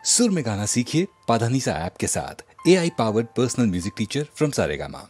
सुर में गाना सीखिए पाधानीसा ऐप के साथ। AI powered personal music teacher from Saregama.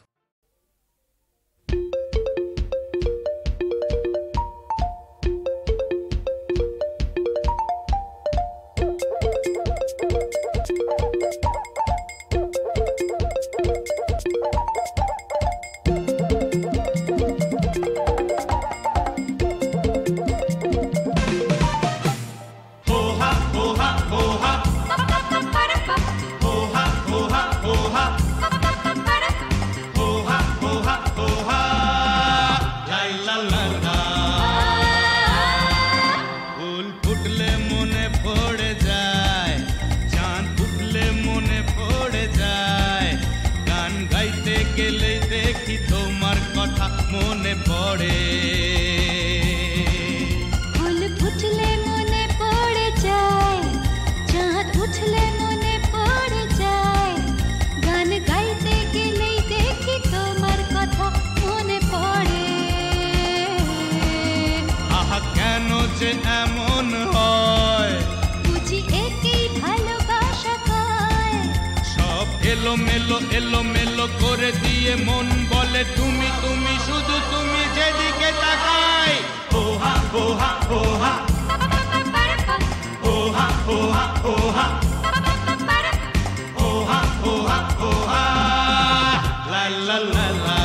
এলো মেলো করে দিয়ে মন বলে তুমি তুমি শুধু তুমি যেদিকে তাকাই। ওহা ওহা ওহা ওহা ওহা ওহা ওহা ওহা ওহা লা লা লা লা।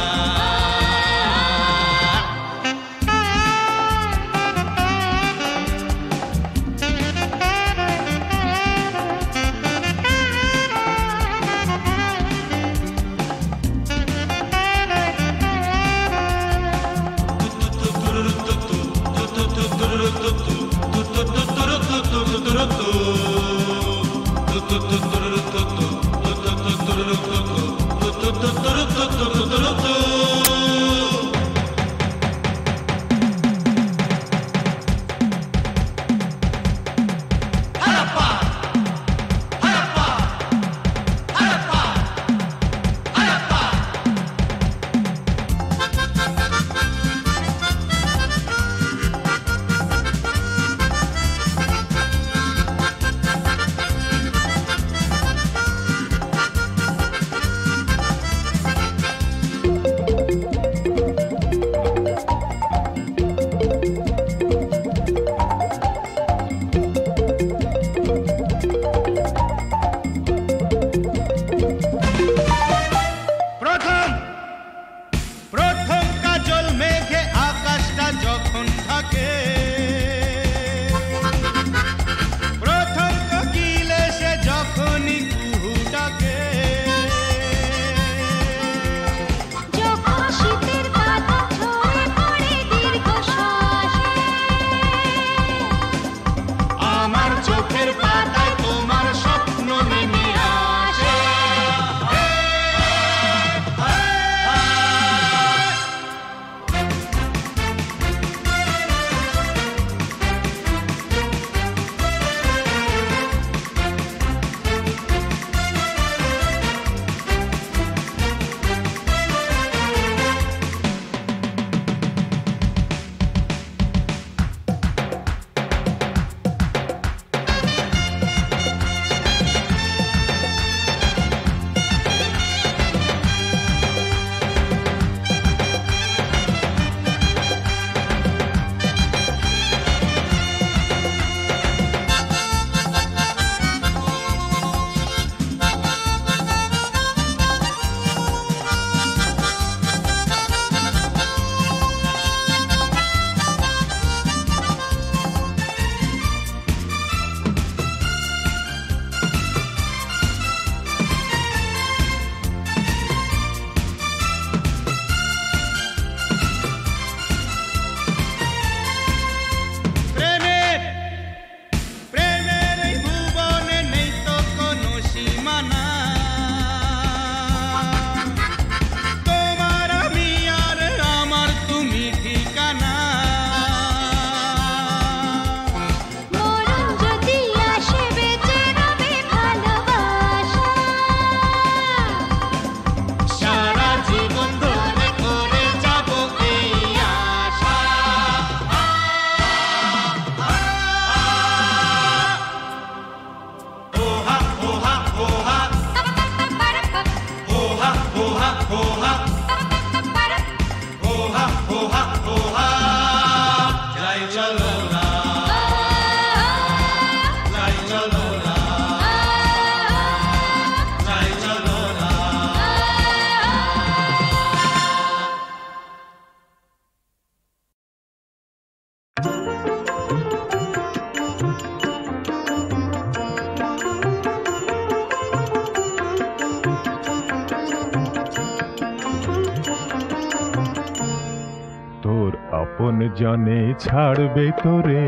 আপন জনে ছাড়বে তোরে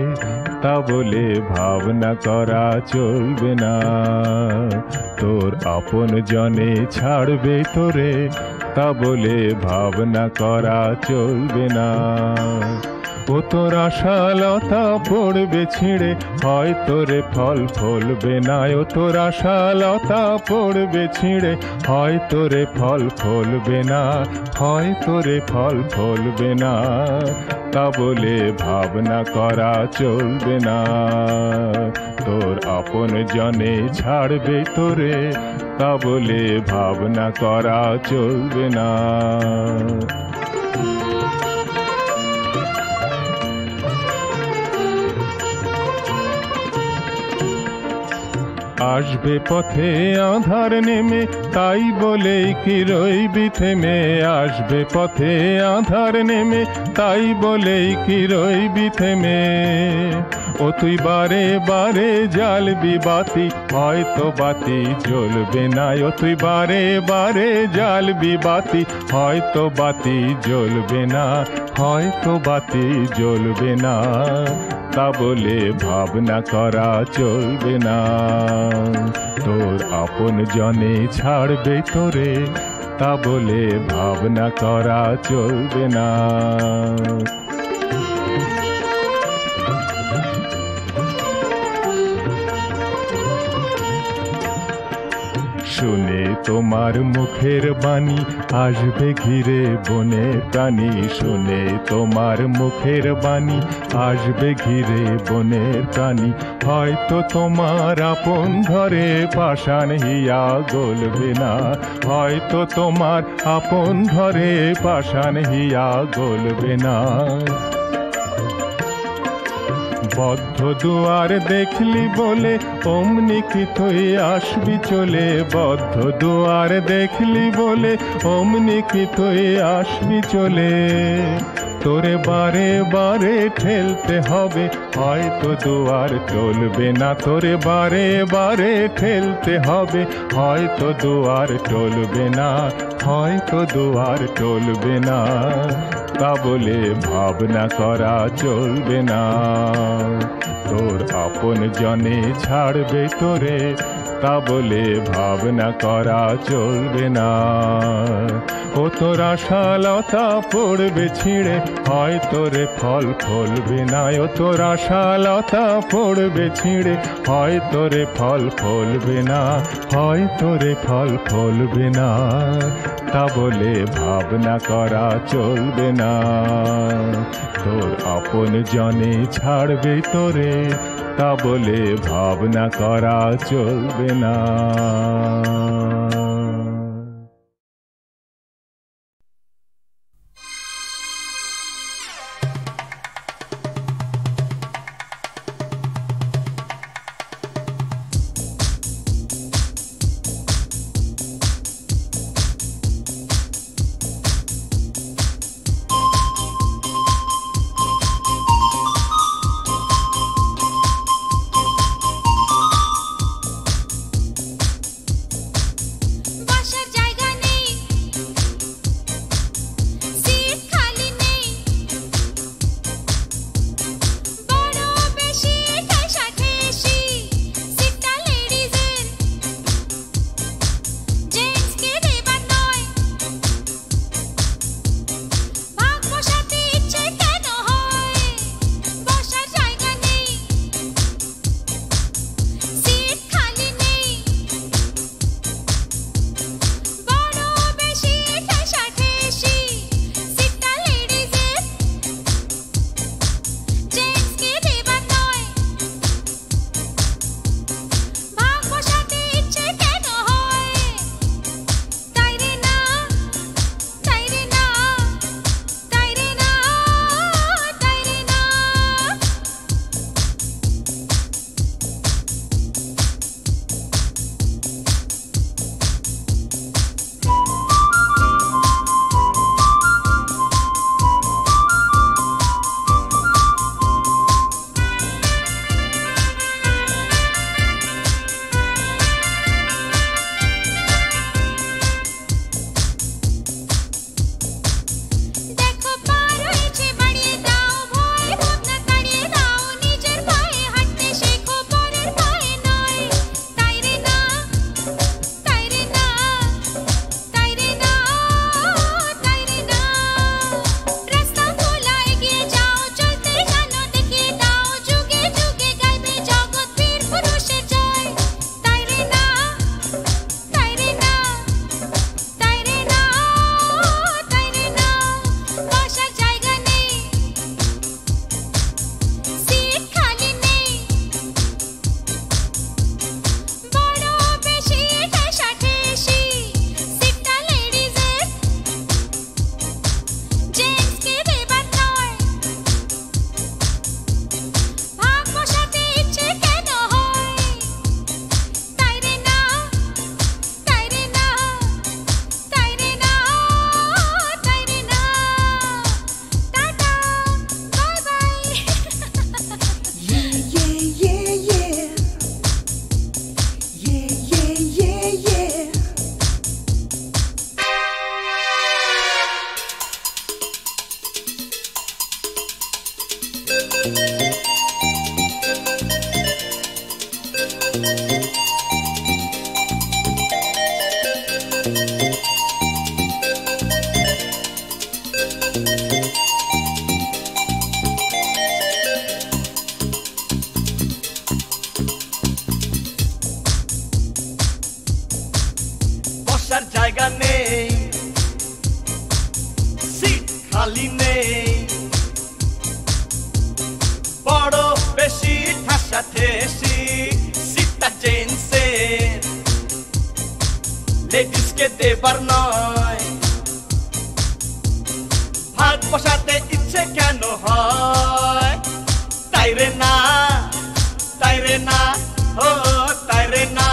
তা বলে ভাবনা করা চলবে না। তোর আপন জনে ছাড়বে তোরে তা বলে ভাবনা করা চলবে না। ও তোর আশালতা পড়বে ছিঁড়ে হয় তোরে ফল ফলবে না। ও তোর আশালতা পড়বে ছিঁড়ে হয় তোরে ফল ফলবে না, হয় তোরে ফল ফলবে না। তা বলে ভাবনা করা চলবে না। তোর আপন জনে ছাড়বে তোরে তা বলে ভাবনা করা চলবে না। আসবে পথে আঁধার নেমে তাই বলেই কি রইবি থেমে। আসবে পথে আঁধার নেমে তাই বলেই কি রইবি থেমে। ও তুই বারে বারে জ্বালবি বাতি হয়তো বাতি জ্বলবে না। ও তুই বারে বারে জ্বালবি বাতি হয়তো বাতি জ্বলবে না, হয়তো বাতি জ্বলবে না। তা বলে ভাবনা করা চলবে না। তোর আপন জনে ছাড়বে তোরে তা বলে ভাবনা করা চলবে না। শুনে তোমার মুখের বাণী আসবে ঘিরে বনের প্রাণী। শুনে তোমার মুখের বাণী আসবে ঘিরে বনের প্রাণী। হয়তো তোমার আপন ঘরে পাষাণ হিয়া গলবে না। হয়তো তোমার আপন ঘরে পাষাণ হিয়া গলবে না। বদ্ধ দুয়ার দেখলি বলে অমনি কি তুই আসবি চলে। বদ্ধ দুয়ার দেখলি বলে অমনি কি তুই আসবি চলে। তোরে বারে বারে ঠেলতে হবে হয়তো দুয়ার টলবে না। তোরে বারে বারে ঠেলতে হবে হয়তো দুয়ার টলবে না, হয়তো দুয়ার টলবে না। তা বলে ভাবনা করা চলবে না। তোর আপন জনে ছাড়বে তোরে তা বলে ভাবনা করা চলবে না। ও তোর আশালতা পড়বে ছিঁড়ে হয় তোরে ফল ফলবে না। ও তোর আশালতা পড়বে ছিঁড়ে হয় তোরে ফল ফলবে না, হয় তোরে ফল ফলবে না। তা বলে ভাবনা করা চলবে না। তোর আপন জনে ছাড়বে তোরে তা বলে ভাবনা করা চলবে না। বসার জায়গা নেই সিট খালি নেই বড় বেশি ঠাসা ঠেসি সিটটা জেন্টসের লেডিসকে দেবার নয় ভাগ বসাতে ইচ্ছে কেন হয় তাই রে না ও তাই রে না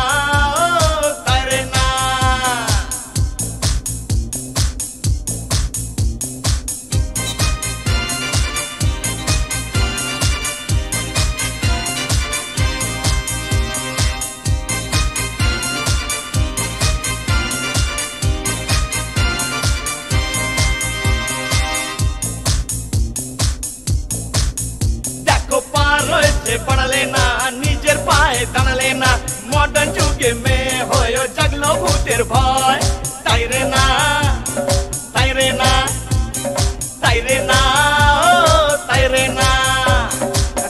पढ़ले ना निजेर पाए दाঁড়ালে না मॉडर्न जुगे में होयो जगलो भूतेर भय ताइरे ना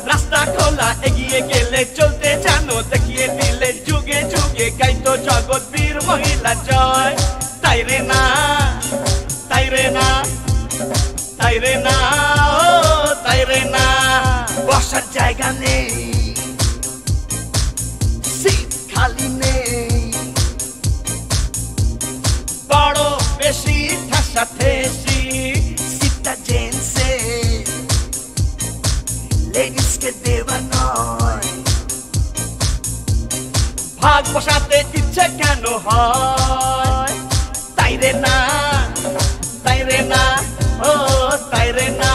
रास्ता खोला एगिए गेले चलते जानो देखिए दिले जुगे जुगे गाइतो जगत वीर महिला जय ताइरे ना বসার জায়গা নেই সিট খালি নেই বড় বেশি ঠাসা ঠেসি সিটটা জেন্টসের লেডিসকে দেওয়া নয় ভাগ বসাতে ইচ্ছে কেন হয় তাই রে না ও তাই রে না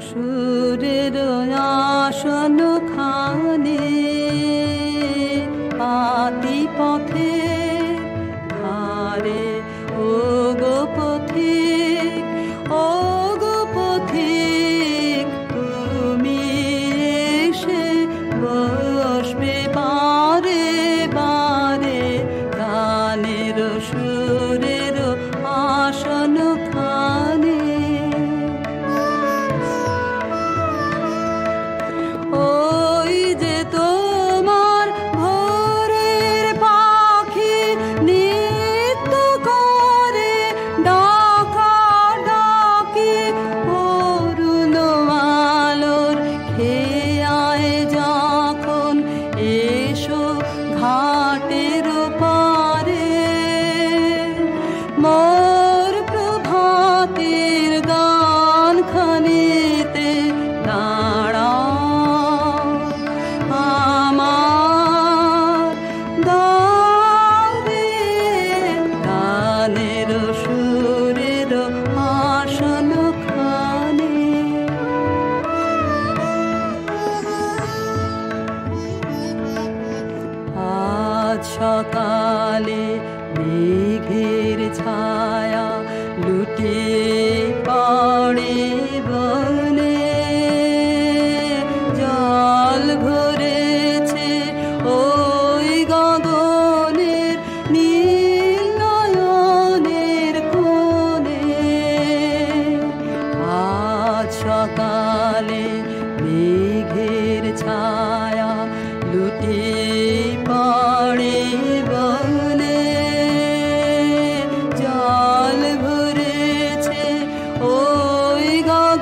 সুরের আসন খানে পাতি পথে ধারে ও গো পথিক তুমি এসে বসবে বারে বারে গানের সুরের আসন খানে সকালে মেঘের ছায়া লুটিয়ে পড়ে বনে জল ভরেছে ওই গগনের নীল নয়নের কোণে আজ সকালে মেঘের ছায়া লুটিয়ে পড়ে বনে জল ভরেছে ওই গগনের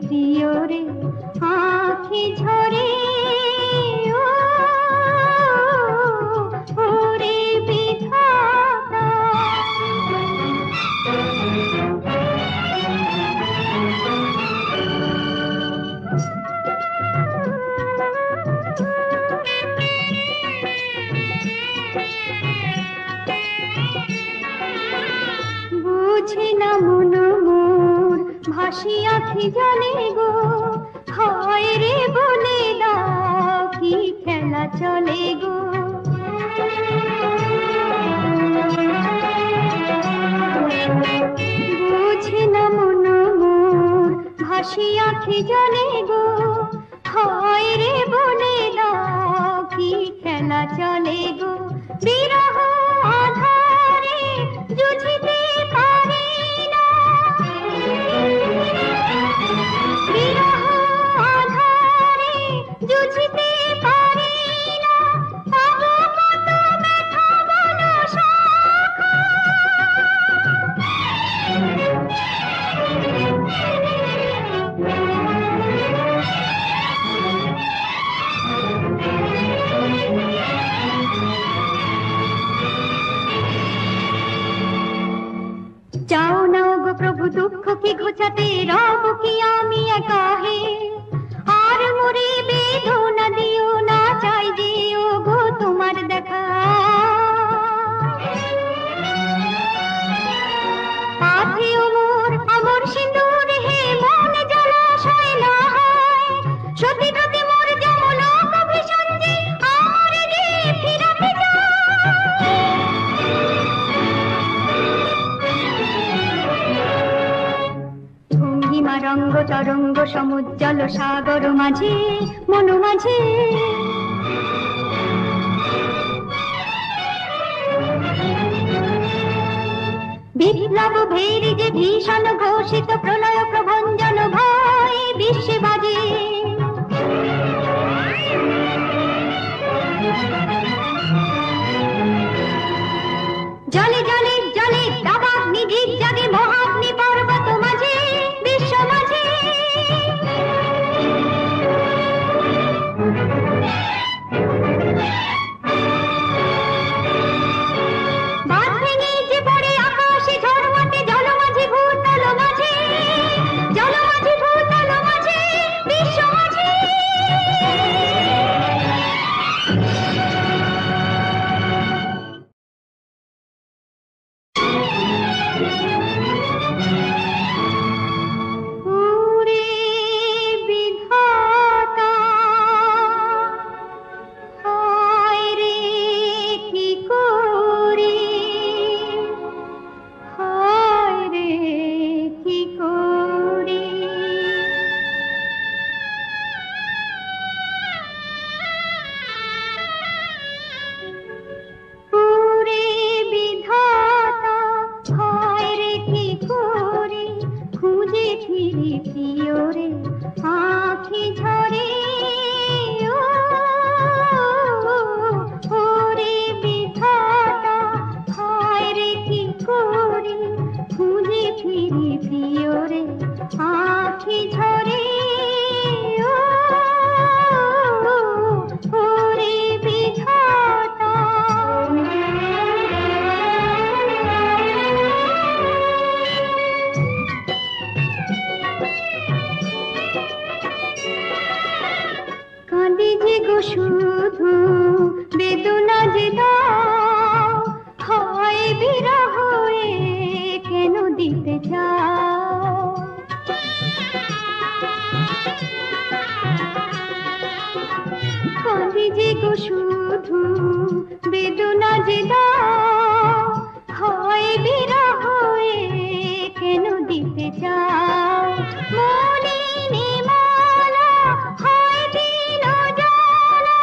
প্রিয়রে আঁখি ঝরে ওরে বিধাতা বুঝি না মন মোর ভাসি আঁখি জলে গো হায় রে বলে দাও কি খেলা চলে গো বুঝি না মন মোর ভাসি আঁখি জলে গো হায় রে বলে দাও কি খেলা চলে গো বিরহ আধারে জুঝিতে পারি না বিরহ আধারে জুঝিতে পারি না পাবো কত ব্যথা বলো সখা যাও না গো প্রভু দুঃখ কি ঘোচাতে রব কি আমি একা হে আর মরে বেদনা দিও না চাই যেও গো তোমার দেখা পাথেও মোর আমর সিঁদুর হে মন জলাশয় না হয় সতী প্রতি মোর যমলোক ভীষণ যে আমার যে ফিরাতে ভঙ্গিমা রঙ্গ তরঙ্গ সমুজ্জ্বল সাগর মাঝে মন মাঝে বিপ্লব ভেরি যে ভীষণ ঘোষিত প্রলয় প্রভঞ্জন ভয় বিশ্বে বাজে জলে জলে জলে দাবাগ্নি ঝিক জাগে মহাগ্নি পর্বত মাঝে বিশ্ব মাঝে বাঁধ ভেঙে যে পড়ে আকাশে ঝড় মাঠে জল মাঝে ভূতল মাঝে জল মাঝে ভূতল মাঝে বিশ্ব মাঝে ওরে বিধাতা হায় রে কি করি হায় রে কি করি ওরে বিধাতা হায় রে কি করি খুঁজে ফিরি প্রিয়রে আঁখি ঝরে ওরে বিধাতা হায় রে কি করি খুঁজে ফিরি প্রিয়রে আঁখি ঝরে ওরে বিধাতা কাঁদি যে গো শুধু বেদনা যে দাও হয় বিরহ কেন দিতে চাও কাঁদি যে গো শুধু বেদনা যে দাও হয় বিরহ কেন দিতে চাও মলিনী মালা হয় দিন জ্বালা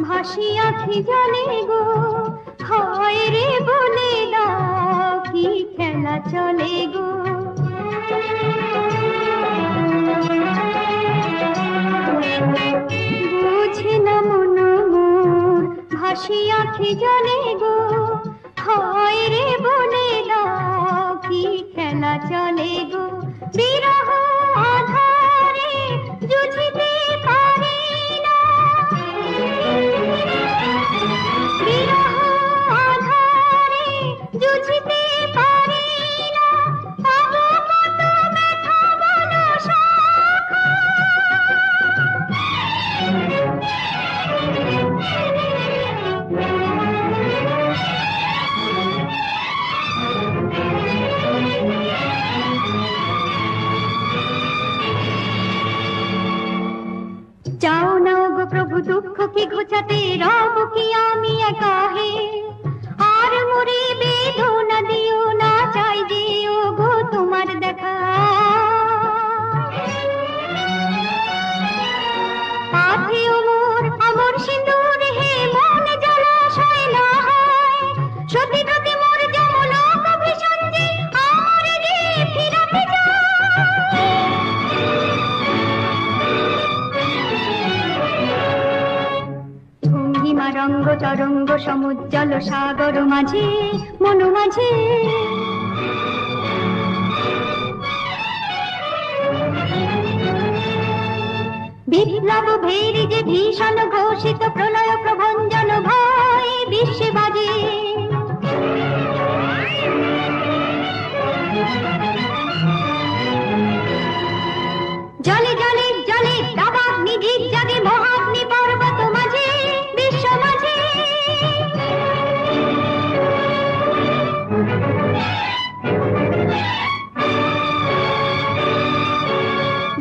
ভাসি আখি জলে গো, হয় রে বলে দাও কি খেলা চলে গো। বুঝে না মন মোর ভাসি আখি জলে গো, হয় রে বলে দাও কি খেলা চলে গো। বিরহ আধারে জুঝিতে পারি না, বিরহ আধারে জুঝিতে পারি না, পাবো কত ব্যথা বলো সখা। যাও না গো প্রভু দুঃখ কি ঘোচাতে, রব কি আমি একা হে। আর মরে বেদনা দিও না, চাই যে ও গো তোমার দেখা। পাথে মোর আমর সিঁদুর হে, মন জলাশয় না হয়। সতী প্রতি মোর যেমন ভীষণ যে, আর যে ফিরাতে যায়। ভঙ্গিমা রঙ্গ তরঙ্গ সমুজ্জ্বল সাগর মাঝে, মন মাঝে বিপ্লব ভেরি যে ভীষণ ঘোষিত, প্রলয় প্রভঞ্জন ভয় বিশ্বে বাজে। জলে জলে জলে দাবাগ নিধির জাগে, মহাগ্নি পর্বত মাঝে বিশ্ব মাঝে।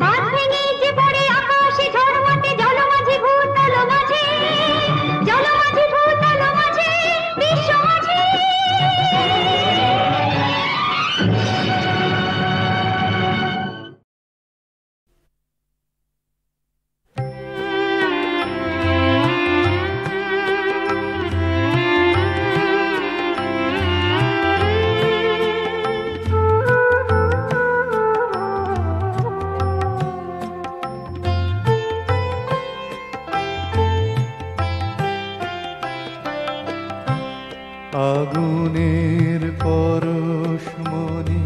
বাঁধ ভেঙে যে পড়ে আকাশে ঝড় মাঠে, জল মাঝে ভূতল মাঝে, জল মাঝে ভূতল মাঝে বিশ্ব মাঝে। আগুনের পরশমণি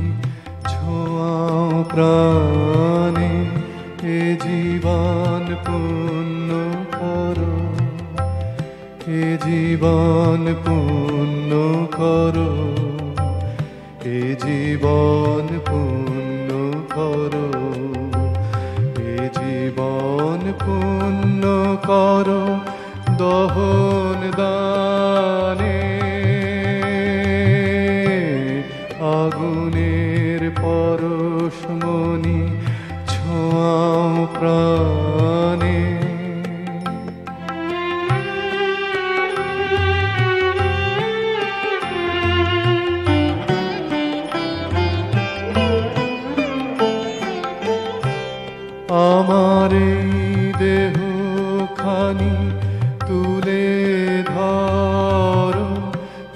ছোঁয়াও প্রাণে, এ জীবন পূর্ণ করো, এ জীবন পূর্ণ করো, এ জীবন পূর্ণ করো, এ জীবন পূর্ণ করো দহন দানে। আগুনের পরশমণি ছোঁয়াও প্রাণে। আমার এই দেহ খানি তুলে ধরো,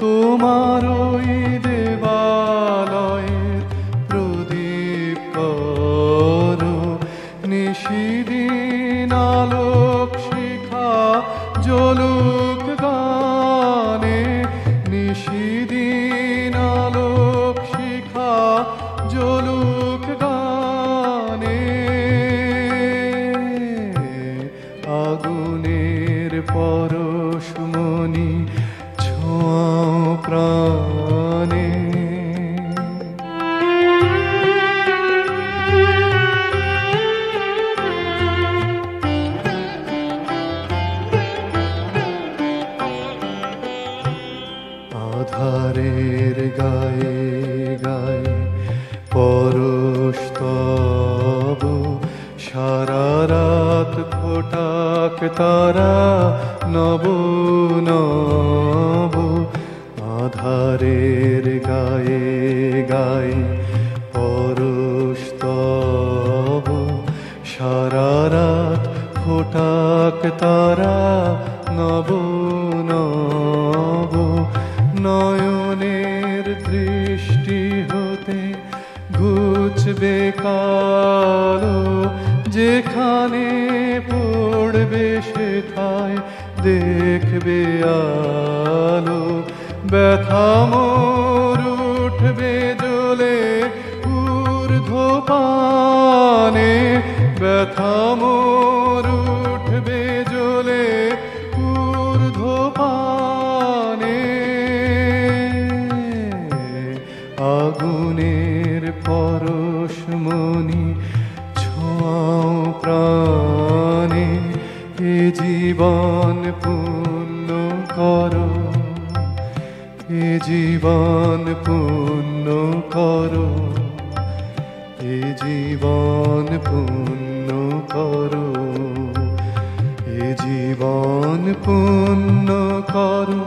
তোমার ওই দেবালয়ের প্রদীপ করো। নিশিদিন আলোক শিখা জ্বলুক গানে, নিশিদিন আলোক শিখা জ্বলুক গানে। আগুনের পরশমণি ছোঁয়াও প্রাণে। আধারের গায়ে গায়ে পরশ তব, সারা রাত ফোটাক তারা নব নব। আধারের গায়ে গায়ে পরশ তব, সারা রাত ফোটাক তারা নব নব নয়নের দৃষ্টি হতে ঘুচবে কালো, যেখানে পড়বে সেথায় দেখবে আলো। ব্যথা মোর উঠবে জ্বলে ঊর্ধ্বপানে, ব্যথা মোর উঠবে জ্বলে ঊর্ধ্বপানে। আগুনের পরশমণি ছোঁয়াও প্রাণে, এ জীবন পূর্ণ করো, এ জীবন পূর্ণ করো, এ জীবন পূর্ণ করো, এ জীবন পূর্ণ করো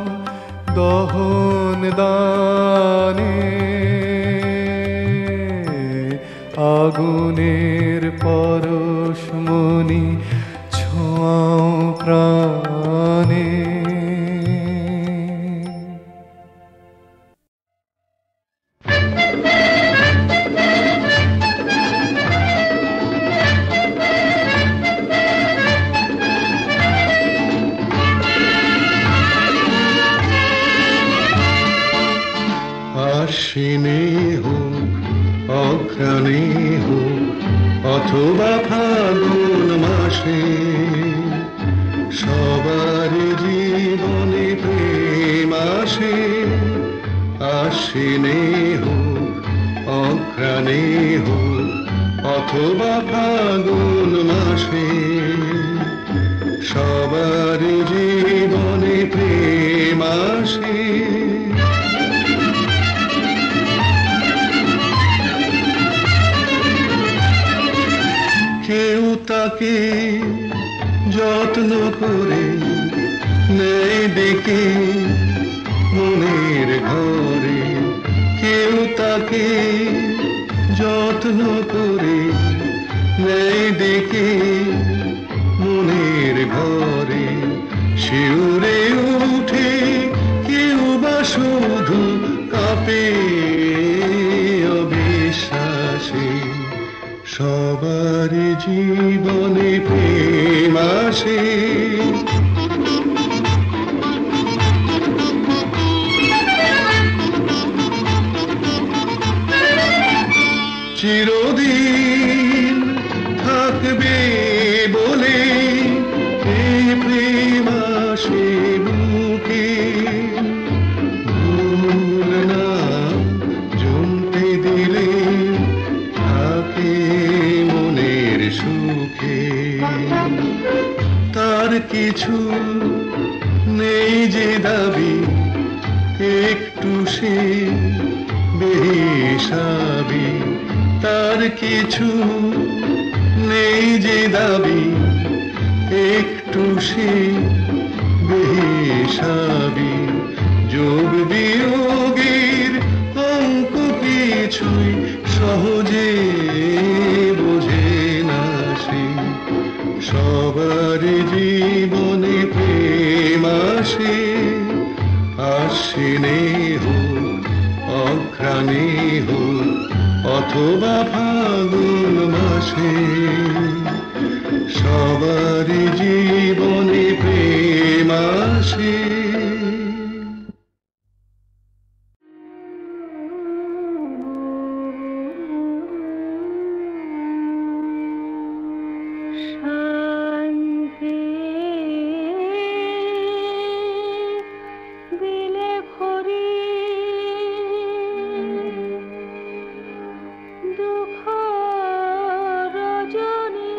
দহন দানে। আগুনের পরশমণি ছোঁয়াও প্রাণে। আশ্বিনে হোক অঘ্রাণে হোক অথবা ফাগুন মাসে, সবার জীবনে প্রেম আসে। আশ্বিনে হোক অঘ্রাণে হোক অথবা ফাগুন মাসে, সবার জীবনে প্রেম আসে। কেউ তাকে যত্ন করে নেয় ডেকে মনের ঘরে, কেউ তাকে যত্ন করে নেয় ডেকে মনের ঘরে। শিউরে উঠে কেউ বা শুধু কাঁপে অবিশ্বাসে, সবার জীবনে প্রেম আসে। চিরদিন থাকবে বলে এই প্রেম আসে বুকে, ভুল না জমতে দিলে থাকে মনের সুখে। তার কিছু নেই যে দাবি, একটু সে বেহিসাবি। তার কিছু নেই যে দাবি, একটু সে বেহিসাবি। যোগ বিয়োগের অঙ্ক কিছুই সহজে বোঝে না সে, সবার জীবনে প্রেম আসে। আশ্বিনে হোক অঘ্রাণে হোক অথবা ফাগুন মাসে, সবার জীবনে প্রেম আসে। দুঃখ রজনী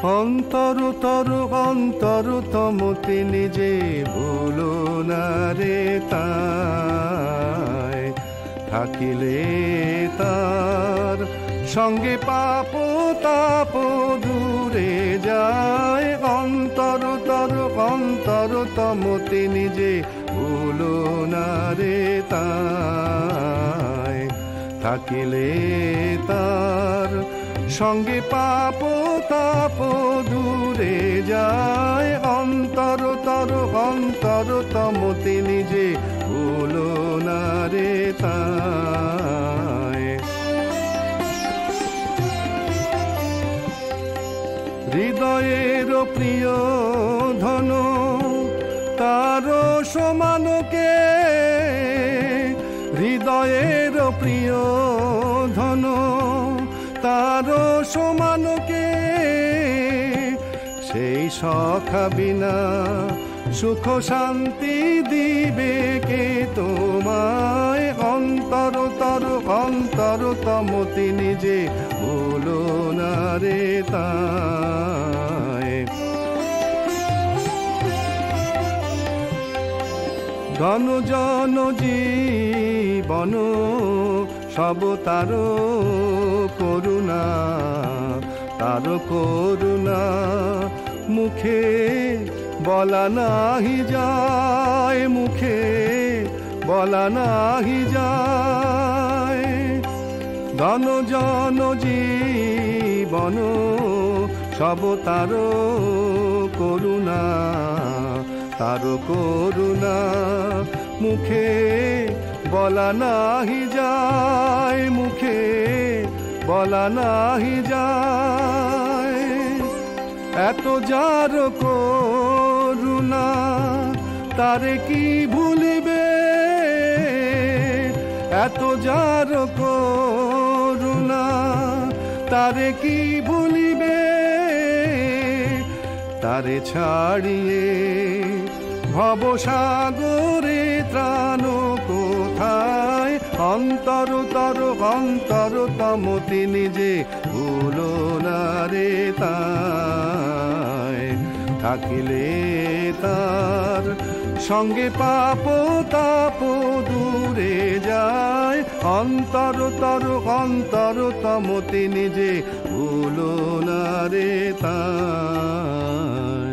অন্তরতর অন্তরতম তিনি যে ভুলো না রে তাই থাকিলে তার সঙ্গে পাপ তাপ দূরে যায় অন্তরতর অন্তরতম তিনি যে ভুলো না রে তাই থাকিলে তার সঙ্গে পাপ তাপ দূরে যায় অন্তরতর অন্তরতম তিনি যে ভুলো না রে তাই হৃদয়ের প্রিয় ধন তার সমানকে হৃদয়ের প্রিয় ধন তার সমানকে সেই সখা বিনা সুখ শান্তি দিবে কে তোমায় অন্তরতর অন্তরতম তিনি যে ভুলো না রে তাই ধন জন জীবন সব তার করুণা তার করুণা মুখে বলা নাহি যায় মুখে বলা নাহি যায় ধন জন জীবন সব তার করুণা তার করুণা মুখে বলা নাহি যায় মুখে বলা নাহি যায় এত যার করুণা তারে কি ভুলিবে এত যার করুণা তারে কি ভুলিবে তারে ছাড়িয়ে ভবসাগরে ত্রাণ কোথায় অন্তরতর অন্তরতম তিনি যে ভুলো না রে তাই থাকিলে তার সঙ্গে পাপ তাপ দূরে যায় অন্তরতর অন্তরতম তিনি যে ভুলো না রে তাই